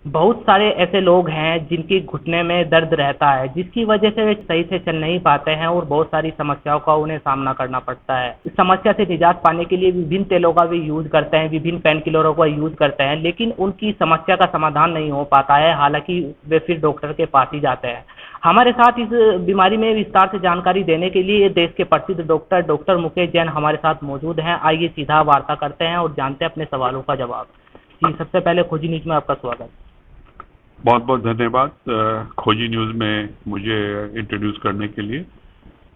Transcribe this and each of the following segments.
बहुत सारे ऐसे लोग हैं जिनके घुटने में दर्द रहता है, जिसकी वजह से वे सही से चल नहीं पाते हैं और बहुत सारी समस्याओं का उन्हें सामना करना पड़ता है। इस समस्या से निजात पाने के लिए विभिन्न तेलों का भी यूज करते हैं, विभिन्न पेन किलरों का यूज करते हैं, लेकिन उनकी समस्या का समाधान नहीं हो पाता है। हालांकि वे फिर डॉक्टर के पास ही जाते हैं। हमारे साथ इस बीमारी में विस्तार से जानकारी देने के लिए देश के प्रसिद्ध डॉक्टर मुकेश जैन हमारे साथ मौजूद हैं। आइए सीधा वार्ता करते हैं और जानते हैं अपने सवालों का जवाब। जी, सबसे पहले खोजी न्यूज में आपका स्वागत। बहुत बहुत धन्यवाद खोजी न्यूज़ में मुझे इंट्रोड्यूस करने के लिए।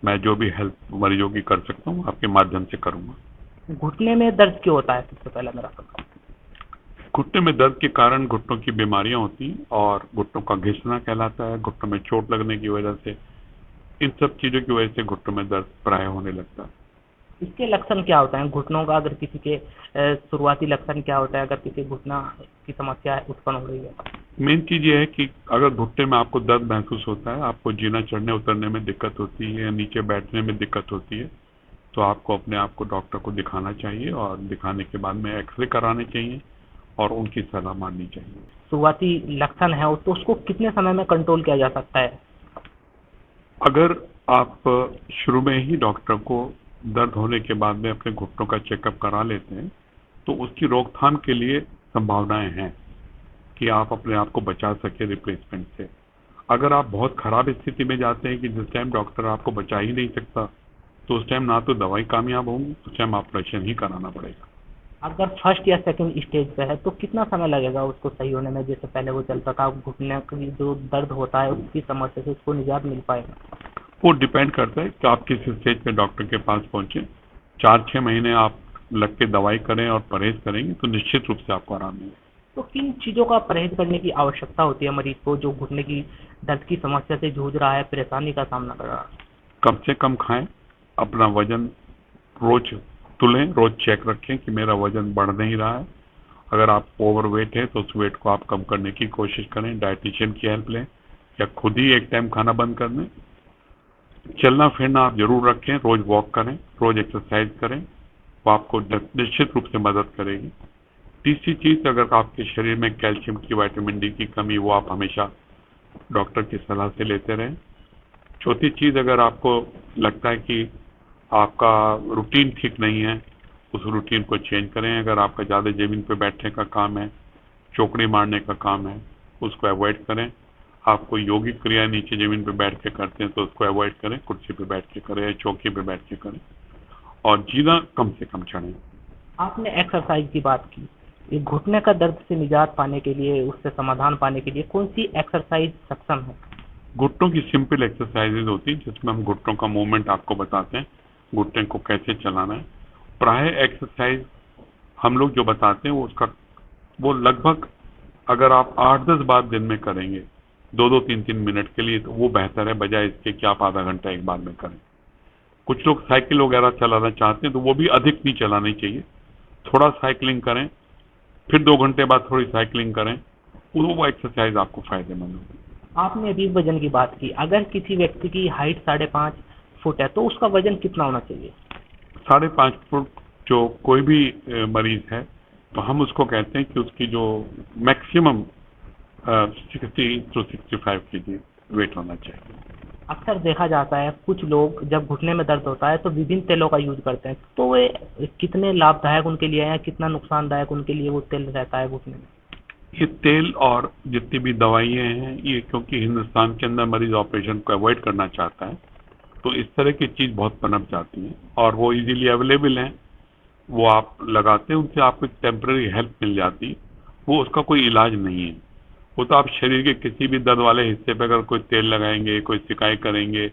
मैं जो भी हेल्प मरीजों की कर सकता हूँ आपके माध्यम से करूँगा। घुटने में दर्द क्यों होता है, सबसे पहले मेरा सवाल। घुटने में दर्द के कारण घुटनों की बीमारियां होती हैं और घुटनों का घिसना कहलाता है। घुटनों में चोट लगने की वजह से, इन सब चीज़ों की वजह से घुटनों में दर्द प्राय होने लगता है। इसके लक्षण क्या होते हैं घुटनों का, अगर किसी के शुरुआती लक्षण क्या होता है अगर किसी घुटना की समस्या उत्पन्न हो रही है? मेन चीज़ ये है कि अगर घुटने में आपको दर्द महसूस होता है, आपको जीना चढ़ने उतरने में दिक्कत होती है, नीचे बैठने में दिक्कत होती है, तो आपको अपने आप को डॉक्टर को दिखाना चाहिए और दिखाने के बाद में एक्सरे कराने चाहिए और उनकी सलाह माननी चाहिए। शुरुआती लक्षण है तो उसको कितने समय में कंट्रोल किया जा सकता है? अगर आप शुरू में ही डॉक्टर को दर्द होने के बाद में अपने घुटनों का चेकअप करा लेते हैं, तो उसकी रोकथाम के लिए संभावनाएं हैं कि आप अपने आप को बचा सके रिप्लेसमेंट से। अगर आप बहुत खराब स्थिति में जाते हैं कि जिस टाइम डॉक्टर आपको बचा ही नहीं सकता, तो उस टाइम ना तो दवाई कामयाब होंगी, उस टाइम ऑपरेशन ही कराना पड़ेगा। अगर फर्स्ट या सेकंड स्टेज पे है तो कितना समय लगेगा उसको सही होने में? जैसे पहले वो चलता था, घुटने की जो दर्द होता है उसकी समस्या से उसको निजात मिल पाएगा? वो डिपेंड करता है कि आप किस स्टेज पे डॉक्टर के पास पहुंचे। 4-6 महीने आप लग के दवाई करें और परहेज करेंगे तो निश्चित रूप से आपको आराम मिलेगा। तो किन चीज़ों का परहेज करने की आवश्यकता होती है मरीज को जो घुटने की दर्द की समस्या से जूझ रहा है, परेशानी का सामना कर रहा है? कम से कम खाएं, अपना वजन रोज तुलें, रोज चेक रखें कि मेरा वजन बढ़ नहीं रहा है। अगर आप ओवरवेट है तो उस वेट को आप कम करने की कोशिश करें, डाइटिशियन की हेल्प लें या खुद ही एक टाइम खाना बंद कर दें। चलना फिरना आप जरूर रखें, रोज वॉक करें, रोज एक्सरसाइज करें, वो आपको निश्चित रूप से मदद करेगी। तीसरी चीज, अगर आपके शरीर में कैल्शियम की, विटामिन डी की कमी, वो आप हमेशा डॉक्टर की सलाह से लेते रहें। चौथी चीज, अगर आपको लगता है कि आपका रूटीन ठीक नहीं है, उस रूटीन को चेंज करें। अगर आपका ज़्यादा ज़मीन पे बैठने का काम है, चौकड़ी मारने का काम है, उसको अवॉइड करें। आपको योगिक क्रिया नीचे ज़मीन पे बैठ के करते हैं तो उसको अवॉइड करें, कुर्सी पे बैठ के करें या चौकी पे बैठ के करें और जीना कम से कम चढ़ें। आपने एक्सरसाइज की बात की, ये घुटने का दर्द से निजात पाने के लिए, उससे समाधान पाने के लिए कौन सी एक्सरसाइज सक्षम है? घुटनों की सिंपल एक्सरसाइजेज होती हैं जिसमें हम घुटनों का मूवमेंट आपको बताते हैं, घुटने को कैसे चलाना है। प्राय एक्सरसाइज हम लोग जो बताते हैं वो लगभग, अगर आप 8-10 बार दिन में करेंगे 2-2, 3-3 मिनट के लिए, तो वो बेहतर है बजाय इसके कि आप आधा घंटा एक बार में करें। कुछ लोग साइकिल वगैरह चलाना चाहते हैं तो वो भी अधिक नहीं चलानी चाहिए। थोड़ा साइकिलिंग करें, फिर 2 घंटे बाद थोड़ी साइकिलिंग करें, वो एक्सरसाइज आपको फायदेमंद होगी। आपने अभी वजन की बात की, अगर किसी व्यक्ति की हाइट 5.5 फुट है तो उसका वजन कितना होना चाहिए? 5.5 फुट जो कोई भी मरीज है तो हम उसको कहते हैं कि उसकी जो मैक्सिमम 60 to 65 kg वेट होना चाहिए। अक्सर देखा जाता है कुछ लोग जब घुटने में दर्द होता है तो विभिन्न तेलों का यूज करते हैं, तो वे कितने लाभदायक उनके लिए है या कितना नुकसानदायक उनके लिए वो तेल रहता है घुटने में? ये तेल और जितनी भी दवाइयाँ हैं, ये क्योंकि हिंदुस्तान के अंदर मरीज ऑपरेशन को अवॉइड करना चाहता है, तो इस तरह की चीज़ बहुत पनप जाती है और वो इजीली अवेलेबल हैं। वो आप लगाते हैं, उनसे आपको एक टेम्पररी हेल्प मिल जाती है, वो उसका कोई इलाज नहीं है। वो तो आप शरीर के किसी भी दर्द वाले हिस्से पर अगर कोई तेल लगाएंगे, कोई सिकाई करेंगे,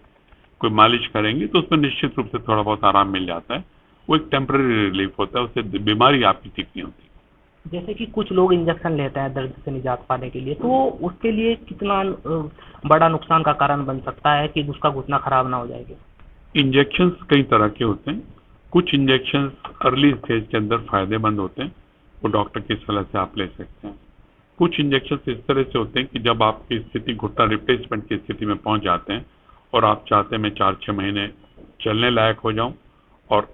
कोई मालिश करेंगे तो उसमें निश्चित रूप से थोड़ा बहुत आराम मिल जाता है। वो एक टेम्पररी रिलीफ होता है, उससे बीमारी आपकी ठीक नहीं होती। जैसे कि कुछ लोग इंजेक्शन लेते हैं दर्द से निजात पाने के लिए, तो उसके लिए कितना बड़ा नुकसान का कारण बन सकता है कि उसका घुटना खराब ना हो जाएगा? इंजेक्शंस कई तरह के होते हैं। कुछ इंजेक्शंस अर्ली स्टेज के अंदर फायदेमंद होते हैं, वो डॉक्टर की सलाह से आप ले सकते हैं। कुछ इंजेक्शंस इस तरह से होते हैं कि जब आपकी स्थिति घुटना रिप्लेसमेंट की स्थिति में पहुंच जाते हैं और आप चाहते हैं मैं 4-6 महीने चलने लायक हो जाऊं और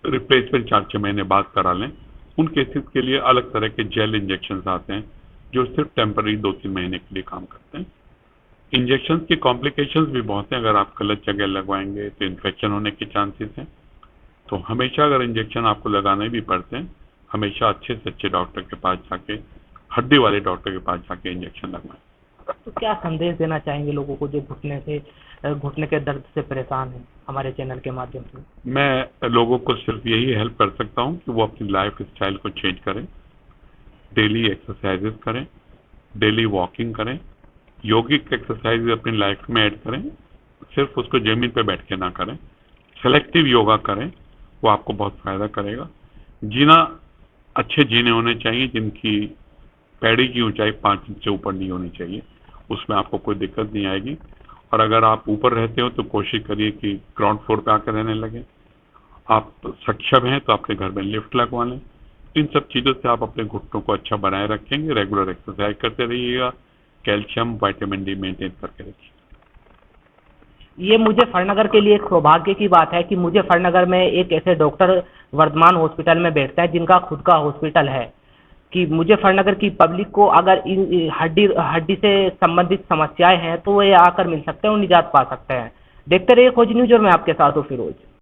रिप्लेसमेंट 4-6 महीने बाद करा लें, उन केसेस के लिए अलग तरह के जेल इंजेक्शंस आते हैं जो सिर्फ टेम्पररी 2-3 महीने के लिए काम करते हैं। इंजेक्शन की कॉम्प्लिकेशंस भी बहुत हैं। अगर आप गलत जगह लगवाएंगे तो इन्फेक्शन होने के चांसेस हैं। तो हमेशा अगर इंजेक्शन आपको लगाने भी पड़ते हैं, हमेशा अच्छे से अच्छे डॉक्टर के पास जाके, हड्डी वाले डॉक्टर के पास जाके इंजेक्शन लगवाएं। तो क्या संदेश देना चाहेंगे लोगों को जो घुटने के दर्द से परेशान हैं हमारे चैनल के माध्यम से? मैं लोगों को सिर्फ यही हेल्प कर सकता हूँ कि वो अपनी लाइफ स्टाइल को चेंज करें, डेली एक्सरसाइजेस करें, डेली वॉकिंग करें, योगिक एक्सरसाइज अपनी लाइफ में ऐड करें, सिर्फ उसको जमीन पे बैठ के ना करें, सेलेक्टिव योगा करें, वो आपको बहुत फायदा करेगा। जीना अच्छे जीने होने चाहिए जिनकी पैड़ी की ऊंचाई 5 इंच से ऊपर नहीं होनी चाहिए, उसमें आपको कोई दिक्कत नहीं आएगी। और अगर आप ऊपर रहते हो तो कोशिश करिए कि ग्राउंड फ्लोर पे आकर रहने लगे। आप सक्षम हैं तो अपने घर में लिफ्ट लगवा लें। इन सब चीज़ों से आप अपने घुटनों को अच्छा बनाए रखेंगे। रेगुलर एक्सरसाइज करते रहिएगा, कैल्शियम विटामिन डी मेंटेन करके रखिए। ये मुजफ्फरनगर के लिए एक सौभाग्य की बात है कि मुजफ्फरनगर में एक ऐसे डॉक्टर वर्धमान हॉस्पिटल में बैठते हैं जिनका खुद का हॉस्पिटल है, कि मुजफ्फरनगर की पब्लिक को अगर इन हड्डी हड्डी से संबंधित समस्याएं हैं तो वे आकर मिल सकते हैं और निजात पा सकते हैं। देखते रहिए खोज न्यूज और मैं आपके साथ हूँ फिरोज।